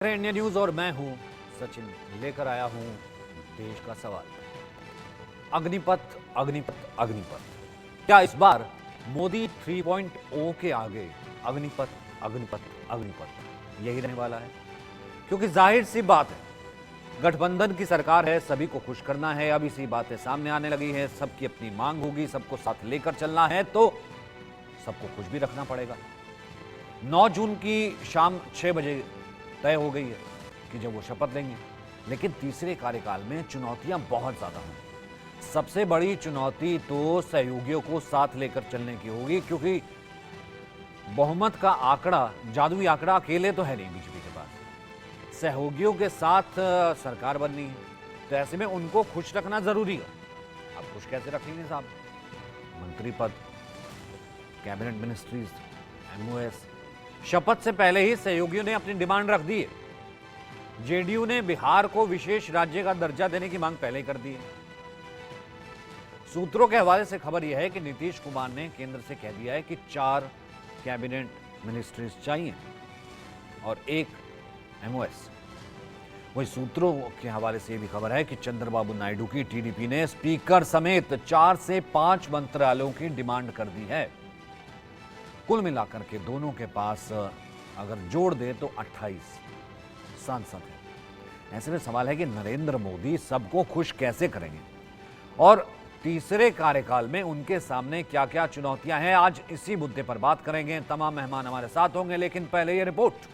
India news और मैं हूं सचिन, लेकर आया हूं देश का सवाल। अग्निपथ अग्निपथ अग्निपथ, क्या इस बार मोदी 3.0 के आगे अग्निपथ अग्निपथ अग्निपथ यही रहने वाला है? क्योंकि जाहिर सी बात है, गठबंधन की सरकार है, सभी को खुश करना है। अब इसी बातें सामने आने लगी है, सबकी अपनी मांग होगी, सबको साथ लेकर चलना है तो सबको खुश भी रखना पड़ेगा। 9 जून की शाम 6 बजे तय हो गई है कि जब वो शपथ लेंगे, लेकिन तीसरे कार्यकाल में चुनौतियां बहुत ज्यादा होंगी। सबसे बड़ी चुनौती तो सहयोगियों को साथ लेकर चलने की होगी, क्योंकि बहुमत का आंकड़ा, जादुई आंकड़ा अकेले तो है नहीं बीजेपी के पास। सहयोगियों के साथ सरकार बननी है, तो ऐसे में उनको खुश रखना जरूरी है। अब खुश कैसे रखेंगे साहब? मंत्री पद, कैबिनेट मिनिस्ट्रीज, एमओएस। शपथ से पहले ही सहयोगियों ने अपनी डिमांड रख दी है। जेडीयू ने बिहार को विशेष राज्य का दर्जा देने की मांग पहले ही कर दी है। सूत्रों के हवाले से खबर यह है कि नीतीश कुमार ने केंद्र से कह दिया है कि 4 कैबिनेट मिनिस्ट्रीज चाहिए और 1 एमओएस। वही सूत्रों के हवाले से यह भी खबर है कि चंद्रबाबू नायडू की टीडीपी ने स्पीकर समेत 4 से 5 मंत्रालयों की डिमांड कर दी है। कुल मिलाकर के दोनों के पास अगर जोड़ दे तो 28 सांसद हैं। ऐसे में सवाल है कि नरेंद्र मोदी सबको खुश कैसे करेंगे और तीसरे कार्यकाल में उनके सामने क्या क्या चुनौतियां हैं। आज इसी मुद्दे पर बात करेंगे। तमाम मेहमान हमारे साथ होंगे, लेकिन पहले ये रिपोर्ट।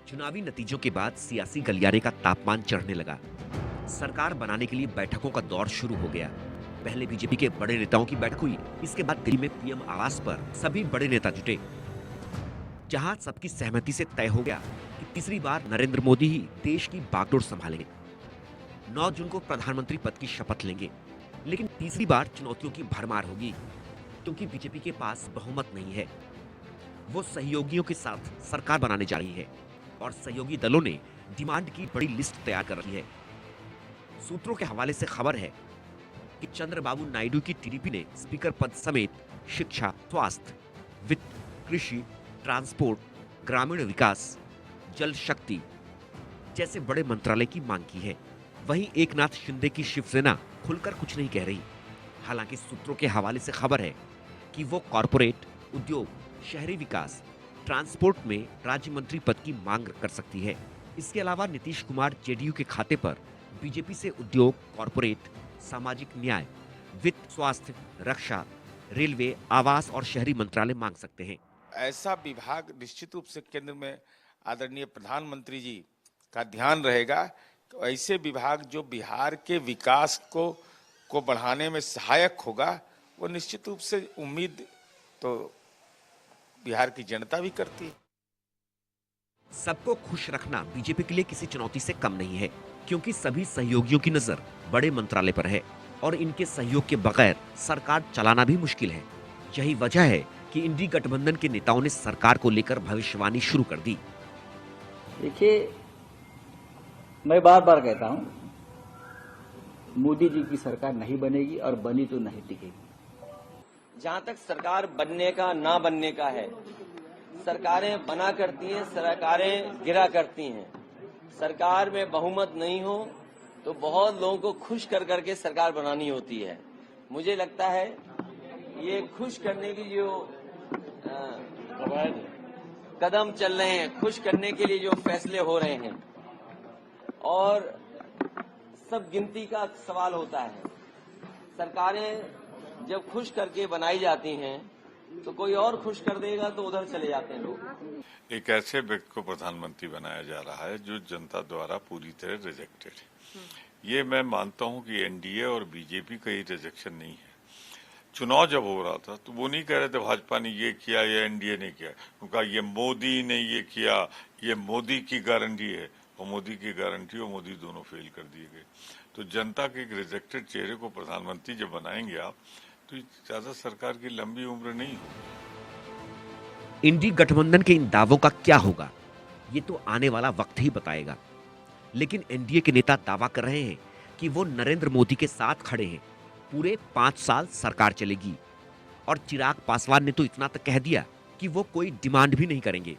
चुनावी नतीजों के बाद सियासी गलियारे का तापमान चढ़ने लगा। सरकार बनाने के लिए बैठकों का दौर शुरू हो गया। पहले बीजेपी के बड़े नेताओं की बैठक हुई, इसके बाद दिल्ली में पीएम आवास पर सभी बड़े नेता जुटे, जहां सबकी सहमति से तय हो गया कि तीसरी बार नरेंद्र मोदी ही देश की बागडोर संभालेंगे। 9 जून को प्रधानमंत्री पद की शपथ लेंगे, लेकिन तीसरी बार चुनौतियों की भरमार होगी, क्योंकि बीजेपी के पास बहुमत नहीं है। वो सहयोगियों के साथ सरकार बनाने जा रही है और सहयोगी दलों ने डिमांड की बड़ी लिस्ट तैयार कर रखी है। सूत्रों के हवाले से खबर है कि चंद्रबाबू नायडू की टीडीपी ने स्पीकर पद समेत शिक्षा, स्वास्थ्य, वित्त, कृषि, ट्रांसपोर्ट, ग्रामीण विकास, जल शक्ति जैसे बड़े मंत्रालय की मांग की है। वहीं एकनाथ शिंदे की शिवसेना खुलकर कुछ नहीं कह रही। हालांकि सूत्रों के हवाले से खबर है कि वो कॉरपोरेट, उद्योग, शहरी विकास, ट्रांसपोर्ट में राज्य मंत्री पद की मांग कर सकती है। इसके अलावा नीतीश कुमार जेडीयू के खाते पर बीजेपी से उद्योग, कॉरपोरेट, सामाजिक न्याय, वित्त, स्वास्थ्य, रक्षा, रेलवे, आवास और शहरी मंत्रालय मांग सकते हैं। ऐसा विभाग निश्चित रूप से केंद्र में आदरणीय प्रधानमंत्री जी का ध्यान रहेगा। तो ऐसे विभाग जो बिहार के विकास को बढ़ाने में सहायक होगा, वो निश्चित रूप से उम्मीद तो बिहार की जनता भी करती है। सबको खुश रखना बीजेपी के लिए किसी चुनौती से कम नहीं है, क्योंकि सभी सहयोगियों की नजर बड़े मंत्रालय पर है और इनके सहयोग के बगैर सरकार चलाना भी मुश्किल है। यही वजह है कि इंडी गठबंधन के नेताओं ने सरकार को लेकर भविष्यवाणी शुरू कर दी। देखिए, मैं बार बार कहता हूं, मोदी जी की सरकार नहीं बनेगी और बनी तो नहीं टिकेगी। जहां तक सरकार बनने का ना बनने का है, सरकारें बना करती हैं, सरकारें गिरा करती हैं। सरकार में बहुमत नहीं हो तो बहुत लोगों को खुश कर करके सरकार बनानी होती है। मुझे लगता है ये खुश करने की जो कदम चल रहे हैं, खुश करने के लिए जो फैसले हो रहे हैं, और सब गिनती का सवाल होता है। सरकारें जब खुश करके बनाई जाती हैं तो कोई और खुश कर देगा तो उधर चले जाते हैं लोग। एक ऐसे व्यक्ति को प्रधानमंत्री बनाया जा रहा है जो जनता द्वारा पूरी तरह रिजेक्टेड है। ये मैं मानता हूं कि एनडीए और बीजेपी का ही रिजेक्शन नहीं है। चुनाव जब हो रहा था तो वो नहीं कह रहे थे भाजपा ने ये किया या एनडीए ने किया, उनका ये मोदी ने ये किया, ये मोदी की गारंटी है, और मोदी की गारंटी और मोदी दोनों फेल कर दिए गए। तो जनता के एक रिजेक्टेड चेहरे को प्रधानमंत्री जब बनाएंगे आप, तो ज्यादा सरकार की लंबी उम्र नहीं होगी। इंडी गठबंधन के इन दावों का क्या होगा, ये तो आने वाला वक्त ही बताएगा। लेकिन एनडीए के नेता दावा कर रहे हैं कि वो नरेंद्र मोदी के साथ खड़े हैं, पूरे 5 साल सरकार चलेगी। और चिराग पासवान ने तो इतना तक कह दिया कि वो कोई डिमांड भी नहीं करेंगे।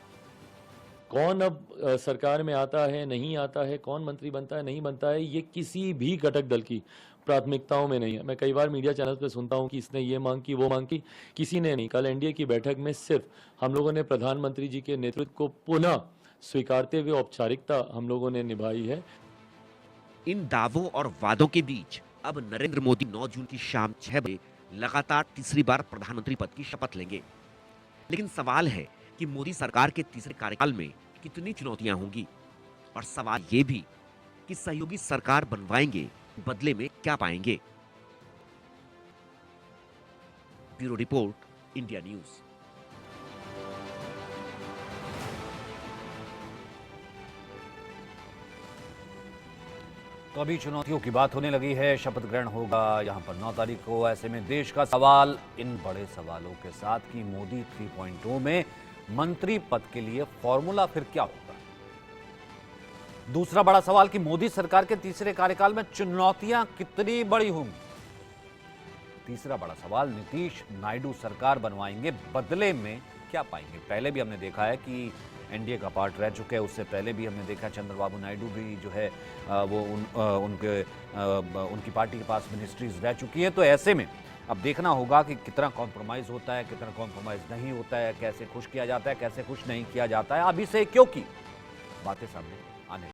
कौन अब सरकार में आता है नहीं आता है, कौन मंत्री बनता है नहीं बनता है, ये किसी भी घटक दल की प्राथमिकताओं में नहीं है। मैं कई बार मीडिया चैनल पे सुनता हूं कि इसने ये मांग की वो मांग की, किसी ने नहीं। कल एनडीए की बैठक में सिर्फ हम लोगों ने प्रधानमंत्री जी के नेतृत्व को पुनः स्वीकारते हुए औपचारिकता हम लोगों ने निभाई है। इन दावों और वादों के बीच अब नरेंद्र मोदी 9 जून की शाम 6 बजे लगातार तीसरी बार प्रधानमंत्री पद की शपथ लेंगे। लेकिन सवाल है कि मोदी सरकार के तीसरे कार्यकाल में कितनी चुनौतियां होंगी, और सवाल ये भी कि सहयोगी सरकार बनवाएंगे, बदले में क्या पाएंगे। Bureau report, India news. तो अभी चुनौतियों की बात होने लगी है। शपथ ग्रहण होगा यहां पर 9 तारीख को। ऐसे में देश का सवाल इन बड़े सवालों के साथ कि मोदी 3.0 में मंत्री पद के लिए फॉर्मूला फिर क्या होगा। दूसरा बड़ा सवाल कि मोदी सरकार के तीसरे कार्यकाल में चुनौतियां कितनी बड़ी होंगी। तीसरा बड़ा सवाल, नीतीश नायडू सरकार बनवाएंगे, बदले में क्या पाएंगे। पहले भी हमने देखा है कि एनडीए का पार्ट रह चुके हैं, उससे पहले भी हमने देखा चंद्रबाबू नायडू भी जो है वो उनकी पार्टी के पास मिनिस्ट्रीज रह चुकी है। तो ऐसे में अब देखना होगा कि कितना कॉम्प्रोमाइज़ होता है, कितना कॉम्प्रोमाइज़ नहीं होता है, कैसे खुश किया जाता है, कैसे खुश नहीं किया जाता है। अभी से क्योंकि बातें सामने